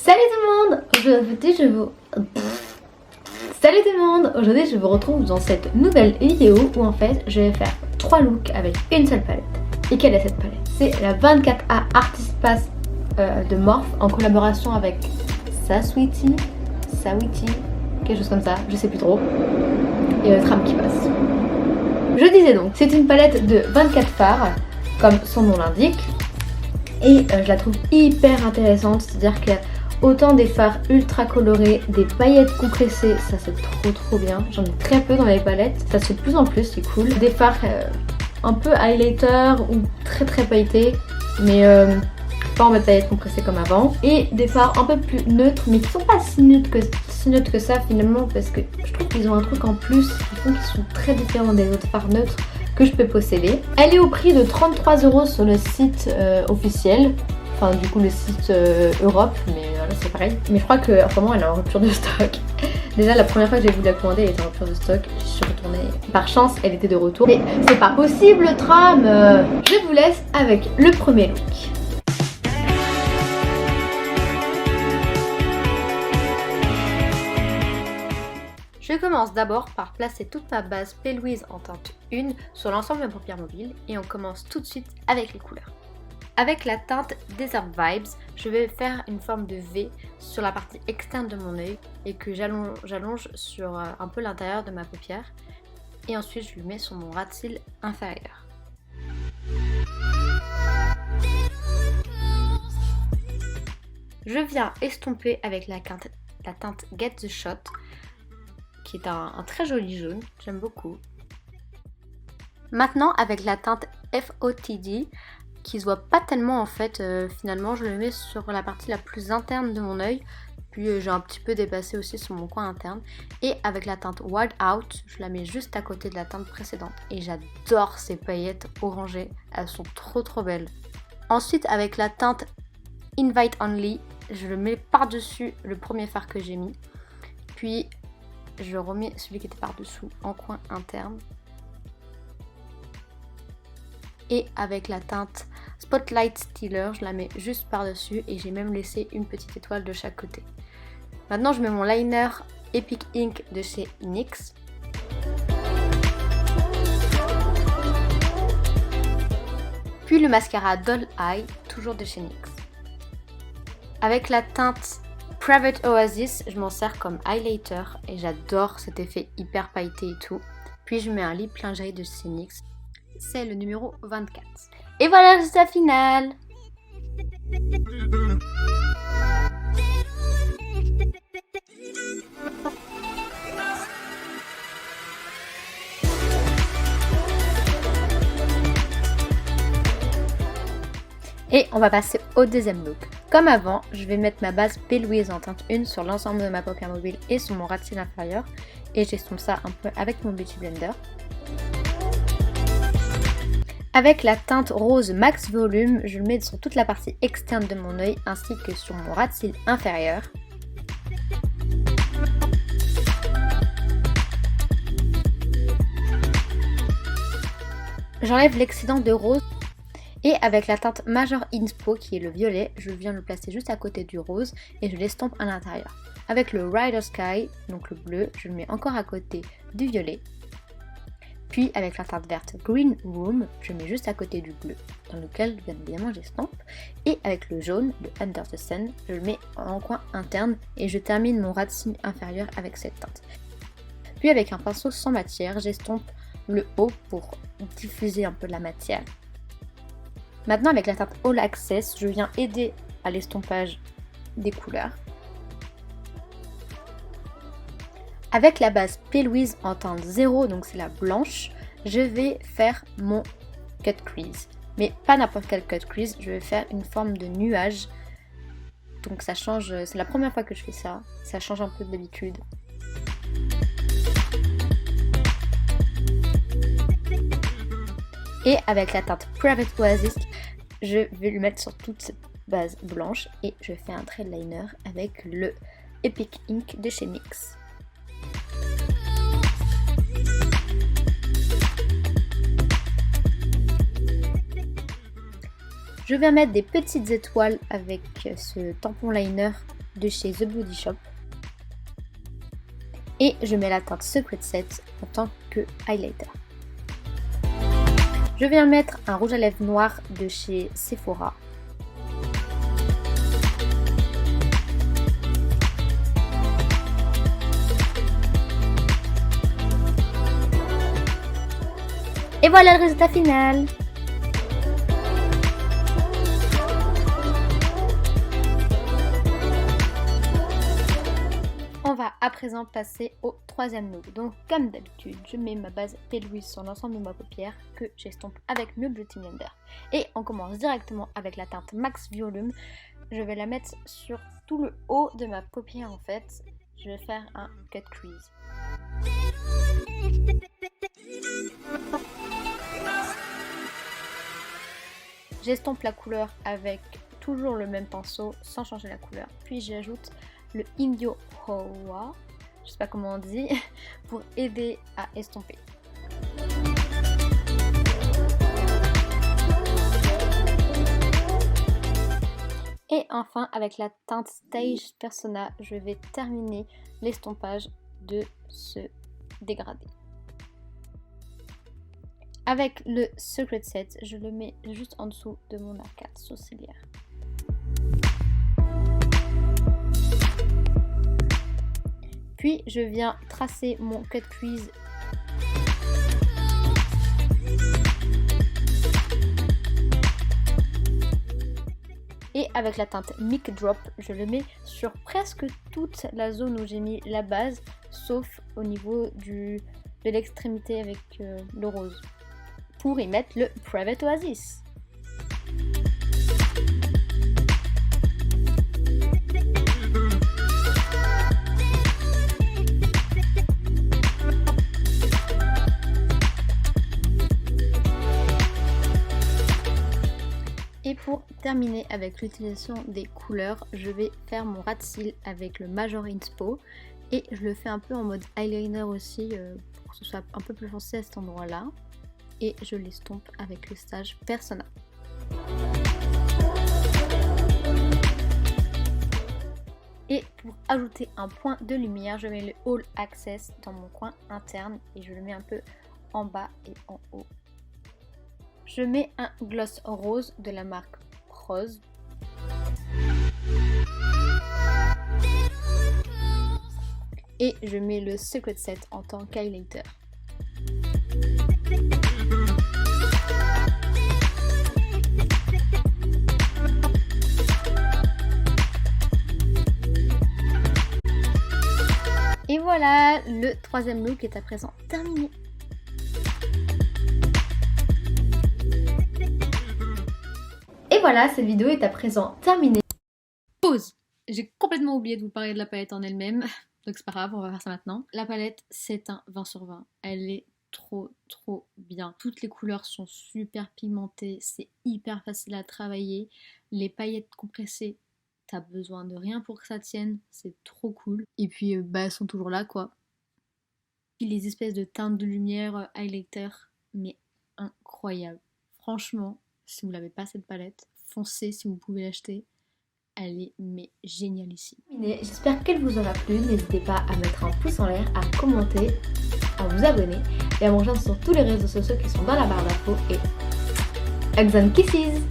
Salut tout le monde! Aujourd'hui je vous retrouve dans cette nouvelle vidéo où en fait je vais faire 3 looks avec une seule palette. Et quelle est cette palette? C'est la 24A Artist Pass de Morphe en collaboration avec Sawiti, quelque chose comme ça, je sais plus trop. Et le tram qui passe. Je disais donc, c'est une palette de 24 fards, comme son nom l'indique. Et je la trouve hyper intéressante, c'est-à-dire qu'il y a autant des fards ultra colorés, des paillettes compressées, ça c'est trop bien. J'en ai très peu dans les palettes, ça se fait de plus en plus, c'est cool. Des fards un peu highlighter ou très pailletés, mais pas en mode paillettes compressées comme avant. Et des fards un peu plus neutres, mais qui sont pas si neutres que ça finalement, parce que je trouve qu'ils ont un truc en plus qui font qu'ils sont très différents des autres fards neutres que je peux posséder. Elle est au prix de 33 € sur le site officiel. Enfin du coup le site Europe, mais voilà c'est pareil. Mais je crois qu'en ce moment elle est en rupture de stock. Déjà la première fois que j'ai voulu la commander elle était en rupture de stock. Je suis retournée. Par chance elle était de retour. Mais c'est pas possible le tram. Je vous laisse avec le premier look. Je commence d'abord par placer toute ma base P. Louise en teinte 1 sur l'ensemble de ma paupière mobile et on commence tout de suite avec les couleurs. Avec la teinte Desert Vibes, je vais faire une forme de V sur la partie externe de mon œil et que j'allonge sur un peu l'intérieur de ma paupière. Et ensuite je le mets sur mon ras de cils inférieur. Je viens estomper avec la teinte Get the Shot, qui est un très joli jaune, j'aime beaucoup. Maintenant avec la teinte FOTD, qui se voit pas tellement en fait, finalement je le mets sur la partie la plus interne de mon œil, puis j'ai un petit peu dépassé aussi sur mon coin interne. Et avec la teinte Wild Out, je la mets juste à côté de la teinte précédente. Et j'adore ces paillettes orangées, elles sont trop belles. Ensuite avec la teinte Invite Only, je le mets par-dessus le premier fard que j'ai mis, puis je remets celui qui était par-dessous en coin interne. Et avec la teinte Spotlight Stealer, je la mets juste par-dessus et j'ai même laissé une petite étoile de chaque côté. Maintenant, je mets mon liner Epic Ink de chez NYX. Puis le mascara Doll Eye, toujours de chez NYX. Avec la teinte Private Oasis, je m'en sers comme highlighter et j'adore cet effet hyper pailleté et tout. Puis je mets un lip lingerie de chez NYX. C'est le numéro 24. Et voilà le résultat final. Et on va passer au deuxième look. Comme avant, je vais mettre ma base P. Louise en teinte 1 sur l'ensemble de ma paupière mobile et sur mon ras de cils inférieur. Et j'estompe ça un peu avec mon Beauty Blender. Avec la teinte rose Max Volume, je le mets sur toute la partie externe de mon œil ainsi que sur mon ras de cils inférieur. J'enlève l'excédent de rose et avec la teinte Major Inspo qui est le violet, je viens le placer juste à côté du rose et je l'estompe à l'intérieur. Avec le Rider Sky, donc le bleu, je le mets encore à côté du violet. Puis avec la teinte verte Green Room, je mets juste à côté du bleu, dans lequel bien évidemment j'estompe. Et avec le jaune, le Under the Sun, je le mets en coin interne et je termine mon ras de cils inférieur avec cette teinte. Puis avec un pinceau sans matière, j'estompe le haut pour diffuser un peu la matière. Maintenant avec la teinte All Access, je viens aider à l'estompage des couleurs. Avec la base P. Louise en teinte 0, donc c'est la blanche, je vais faire mon cut crease. Mais pas n'importe quel cut crease, je vais faire une forme de nuage. Donc ça change, c'est la première fois que je fais ça, ça change un peu de d'habitude. Et avec la teinte Private Oasis, je vais le mettre sur toute cette base blanche et je fais un trait de liner avec le Epic Ink de chez NYX. Je viens mettre des petites étoiles avec ce tampon liner de chez The Body Shop. Et je mets la teinte Secret Set en tant que highlighter. Je viens mettre un rouge à lèvres noir de chez Sephora. Et voilà le résultat final. On va à présent passer au troisième look. Donc comme d'habitude, je mets ma base P. Louise sur l'ensemble de ma paupière que j'estompe avec le Beauty Blender. Et on commence directement avec la teinte Max Volume. Je vais la mettre sur tout le haut de ma paupière en fait. Je vais faire un cut crease. J'estompe la couleur avec toujours le même pinceau sans changer la couleur. Puis j'ajoute le Indio Hoa, je sais pas comment on dit, pour aider à estomper. Et enfin, avec la teinte Stage Persona, je vais terminer l'estompage de ce dégradé. Avec le Secret Set, je le mets juste en dessous de mon arcade sourcilière. Puis je viens tracer mon cut crease. Et avec la teinte Mic Drop, je le mets sur presque toute la zone où j'ai mis la base, sauf au niveau de l'extrémité avec le rose, pour y mettre le Private Oasis. Et pour terminer avec l'utilisation des couleurs, je vais faire mon rat de cils avec le Major Inspo et je le fais un peu en mode eyeliner aussi pour que ce soit un peu plus foncé à cet endroit là, et je l'estompe avec le Stage Persona. Et pour ajouter un point de lumière, je mets le All Access dans mon coin interne et je le mets un peu en bas et en haut. Je mets un gloss rose de la marque Rose. Et je mets le Secret Set en tant qu'highlighter. Et voilà, le troisième look est à présent terminé. Et voilà, cette vidéo est à présent terminée. Pause. J'ai complètement oublié de vous parler de la palette en elle-même, donc c'est pas grave, on va faire ça maintenant. La palette, c'est un 20 sur 20. Elle est trop bien. Toutes les couleurs sont super pigmentées, c'est hyper facile à travailler. Les paillettes compressées, t'as besoin de rien pour que ça tienne, c'est trop cool. Et puis elles sont toujours là quoi. Puis les espèces de teintes de lumière highlighter, mais incroyable. Franchement, si vous n'avez pas cette palette, foncez si vous pouvez l'acheter. Elle est mais génialissime. J'espère qu'elle vous aura plu. N'hésitez pas à mettre un pouce en l'air, à commenter, à vous abonner et à me rejoindre sur tous les réseaux sociaux qui sont dans la barre d'infos. Et hugs and kisses!